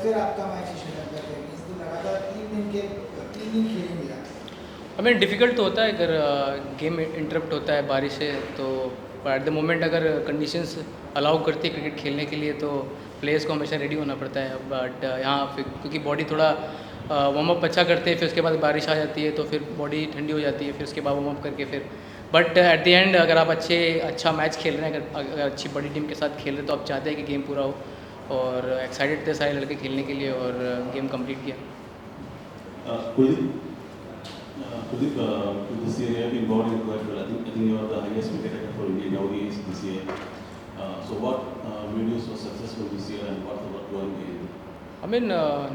फिर आपका मैच श्रीलंका के अगेंस्ट, तो लगातार 3 दिन खेलेंगे आप। हमें डिफ़िकल्ट तो होता है अगर गेम इंटरप्ट होता है बारिश से, तो एट द मोमेंट अगर कंडीशंस अलाउ करती है क्रिकेट खेलने के लिए तो प्लेयर्स को हमेशा रेडी होना पड़ता है। बट यहाँ फिर क्योंकि बॉडी थोड़ा वार्म अप अच्छा करते हैं, फिर उसके बाद बारिश आ जाती है तो फिर बॉडी ठंडी हो जाती है, फिर उसके बाद वार्म अप करके फिर बट एट द एंड अगर आप अच्छा मैच खेल रहे हैं, अगर अच्छी बड़ी टीम के साथ खेल रहे हैं तो आप चाहते हैं कि गेम पूरा हो, और एक्साइटेड थे सारे लड़के खेलने के लिए और गेम कंप्लीट किया। Kuldeep, this year you have been bowling quite well. I think you are the highest wicket taker for Indian ODIs this year. So what made you so successful this year, and what's the work going ahead? I mean,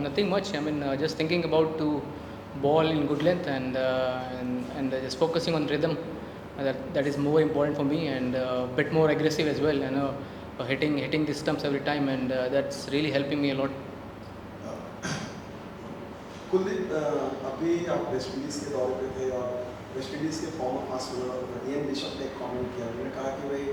nothing much. I mean, just thinking about to ball in good length and just focusing on rhythm. That is more important for me, and bit more aggressive as well. You know, hitting the stumps every time, and that's really helping me a lot. Kuldeep, अभी आप West Indies के दौरे पे थे और West Indies के farmer fast bowler Ian bishop ने एक कमेंट किया। उन्होंने कहा कि भाई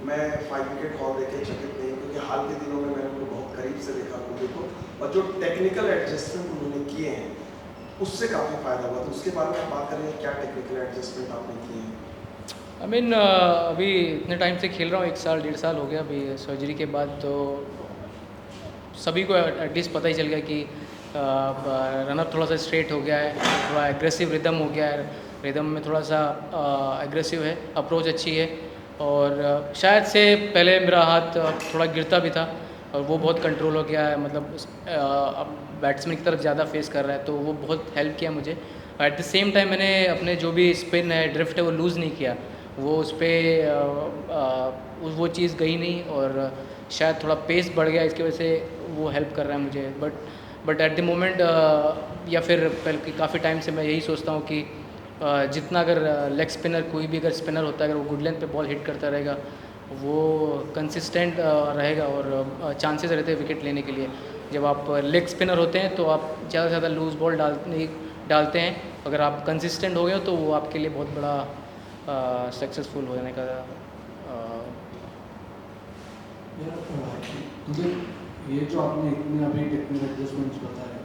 मैं 5 विकेट हॉल देखे चकित नहीं हूँ, क्योंकि हाल के दिनों में मैंने उनको बहुत करीब से देखा कुलदीप को, और जो टेक्निकल एडजस्टमेंट उन्होंने किए हैं उससे काफ़ी फ़ायदा हुआ। तो उसके बारे में आप बात करेंगे, क्या टेक्निकल एडजस्टमेंट आपने किए हैं? आई मीन अभी इतने टाइम से खेल रहा हूँ, 1 साल 1.5 साल हो गया अभी सर्जरी के बाद, तो सभी को एटलीस्ट पता ही चल गया कि रनअप थोड़ा सा स्ट्रेट हो गया है, थोड़ा एग्रेसिव रिदम हो गया है, रिदम में थोड़ा सा एग्रेसिव है, अप्रोच अच्छी है, और शायद से पहले मेरा हाथ थोड़ा गिरता भी था और वो बहुत कंट्रोल हो गया है, मतलब अब बैट्समैन की तरफ ज़्यादा फेस कर रहा है तो वो बहुत हेल्प किया मुझे। एट द सेम टाइम मैंने अपने जो भी स्पिन है, ड्रिफ्ट है, वो लूज़ नहीं किया, वो उस पर वो चीज़ गई नहीं, और शायद थोड़ा पेस बढ़ गया, इसकी वजह से वो हेल्प कर रहा है मुझे। बट एट द मोमेंट या फिर पहले काफ़ी टाइम से मैं यही सोचता हूँ कि जितना अगर लेग स्पिनर, कोई भी अगर स्पिनर होता है, अगर वो गुड लेंथ पे बॉल हिट करता रहेगा, वो कंसिस्टेंट रहेगा और चांसेस रहते हैं विकेट लेने के लिए। जब आप लेग स्पिनर होते हैं तो आप ज़्यादा से ज़्यादा लूज़ बॉल डालते हैं, अगर आप कंसिस्टेंट हो गए तो वो आपके लिए बहुत बड़ा सक्सेसफुल होने का मुझे ये जो आपने इतने अभी टेक्निकल एडजस्टमेंट्स बताए,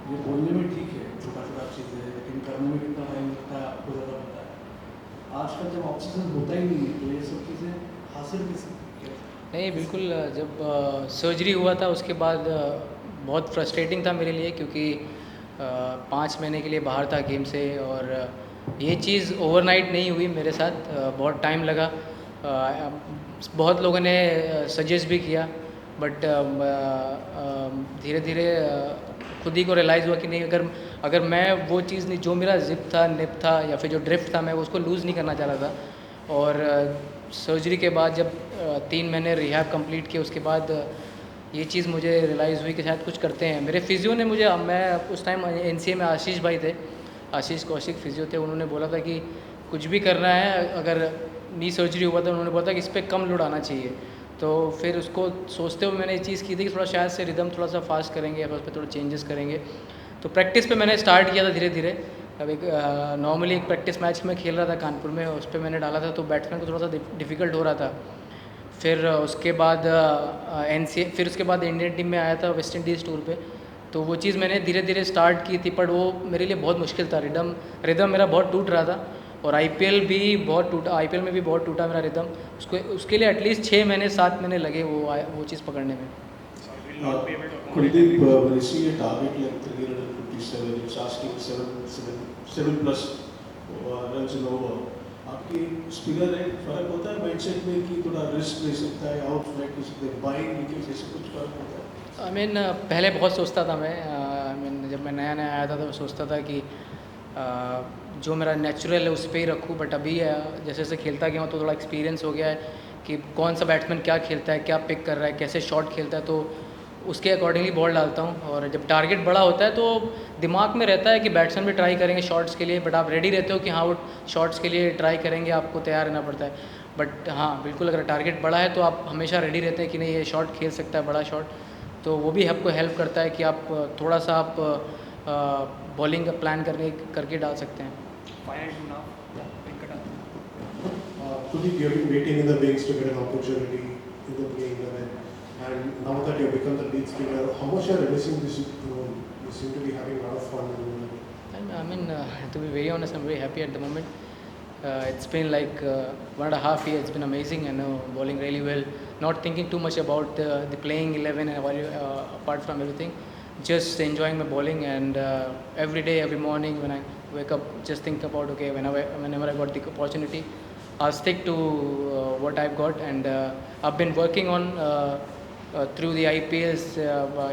ये बोलने में ठीक है, छोटा छोटा चीज़ें है, लेकिन करने में कितना टाइम लगता है आपको ज़्यादा पता है। आजकल जब ऑक्सीजन होता ही नहीं है तो ये सब चीज़ें हासिल कैसे? नहीं, बिल्कुल। जब सर्जरी हुआ था उसके बाद बहुत फ्रस्ट्रेटिंग था मेरे लिए, क्योंकि 5 महीने के लिए बाहर था गेम से, और ये चीज़ ओवरनाइट नहीं हुई मेरे साथ, बहुत टाइम लगा। बहुत लोगों ने सजेस्ट भी किया, बट धीरे धीरे खुद ही को रियलाइज़ हुआ कि नहीं, अगर मैं वो चीज़ नहीं, जो मेरा जिप था, निप था, या फिर जो ड्रिफ्ट था, मैं उसको लूज़ नहीं करना चाह रहा था। और सर्जरी के बाद जब 3 महीने रिहैब कंप्लीट किए, उसके बाद ये चीज़ मुझे रियलाइज़ हुई कि शायद कुछ करते हैं। मेरे फिजियो ने मुझे, मैं उस टाइम एनसीए में आशीष भाई थे, आशीष कौशिक फिजियो थे, उन्होंने बोला था कि कुछ भी करना है, अगर नी सर्जरी हुआ था, उन्होंने बोला था कि इस पर कम लोड आना चाहिए। तो फिर उसको सोचते हुए मैंने ये चीज़ की थी कि थोड़ा शायद से रिदम थोड़ा सा फास्ट करेंगे या फिर उस पर थोड़ा चेंजेस करेंगे। तो प्रैक्टिस पे मैंने स्टार्ट किया था धीरे धीरे। अब एक नॉर्मली एक प्रैक्टिस मैच में खेल रहा था कानपुर में, उस पर मैंने डाला था तो बैट्समैन को थोड़ा सा डिफ़िकल्ट हो रहा था। फिर उसके बाद एनसीए, फिर उसके बाद इंडियन टीम में आया था वेस्ट इंडीज़ टूर पे, तो वो चीज़ मैंने धीरे धीरे स्टार्ट की थी, पर वो मेरे लिए बहुत मुश्किल था। रिदम मेरा बहुत टूट रहा था, और आईपीएल भी बहुत टूटा, आईपीएल में भी बहुत टूटा मेरा रिदम। उसके लिए एटलीस्ट 6 महीने 7 महीने लगे वो चीज़ पकड़ने में। Kuldeep, when you see a target like 357, it's asking 7 plus runs in over. आपकी स्पिनर है, फर्क होता है माइंडसेट में कि थोड़ा रिस्क ले सकता है, आउट स्ट्राइक ले सकता है, बाइंग विकेट जैसे कुछ फर्क होता है? आई मीन पहले बहुत सोचता था मैं, आई मीन जब मैं नया नया आया था तो सोचता था कि जो मेरा नेचुरल है उस पर ही रखूँ, बट अभी जैसे जैसे खेलता गया हूँ तो थोड़ा एक्सपीरियंस हो गया है कि कौन सा बैट्समैन क्या खेलता है, क्या पिक कर रहा है, कैसे शॉट खेलता है, तो उसके अकॉर्डिंगली बॉल डालता हूँ। और जब टारगेट बड़ा होता है तो दिमाग में रहता है कि बैट्समैन भी ट्राई करेंगे शॉट्स के लिए, बट आप रेडी रहते हो कि हाँ वो शॉट्स के लिए ट्राई करेंगे, आपको तैयार रहना पड़ता है। बट हाँ बिल्कुल, अगर टारगेट बड़ा है तो आप हमेशा रेडी रहते हैं कि नहीं ये शॉट खेल सकता है, बड़ा शॉट, तो वो भी आपको हेल्प करता है कि आप थोड़ा सा आप बॉलिंग प्लान करके डाल सकते हैं। Kuldeep, you have been waiting in the wings to get an opportunity in the playing 11. And now that you've become the lead spinner, how much you're missing this role? You seem to be having a lot of fun. I mean, to be very honest, I'm very happy at the moment. It's been like 1.5 years. It's been amazing. I know bowling really well. Not thinking too much about the playing 11 and apart from everything. Just enjoying my bowling, and every day, every morning when I wake up, just think about okay, whenever I got the opportunity, I'll stick to what I've got, and I've been working on through the IPLs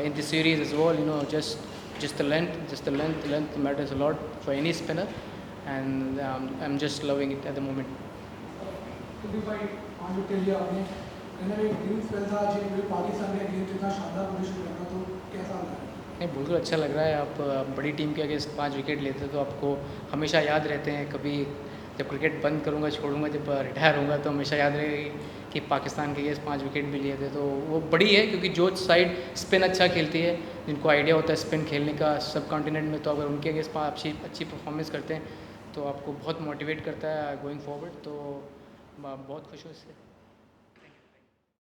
in the series as well. You know, just the length matters a lot for any spinner, and I'm just loving it at the moment. Kuldeep भाई 5 wicket लिया आपने, कहना एक dream spell था आज ये पाकिस्तान का game जितना शानदार प्रदर्शन लगा, तो कैसा लगा? नहीं, बिल्कुल अच्छा लग रहा है। आप बड़ी टीम के अगेंस्ट 5 विकेट लेते तो आपको हमेशा याद रहते हैं। कभी जब क्रिकेट बंद करूँगा, छोड़ूंगा, जब रिटायर होऊंगा तो हमेशा याद रहेगा कि पाकिस्तान के अगेंस्ट 5 विकेट भी लिए थे। तो वो बड़ी है, क्योंकि जो साइड स्पिन अच्छा खेलती है, जिनको आइडिया होता है स्पिन खेलने का सब कॉन्टिनेंट में, तो अगर उनके अगेंस्ट अच्छी परफॉर्मेंस करते हैं तो आपको बहुत मोटिवेट करता है गोइंग फॉरवर्ड। तो बहुत खुश हूँ इससे।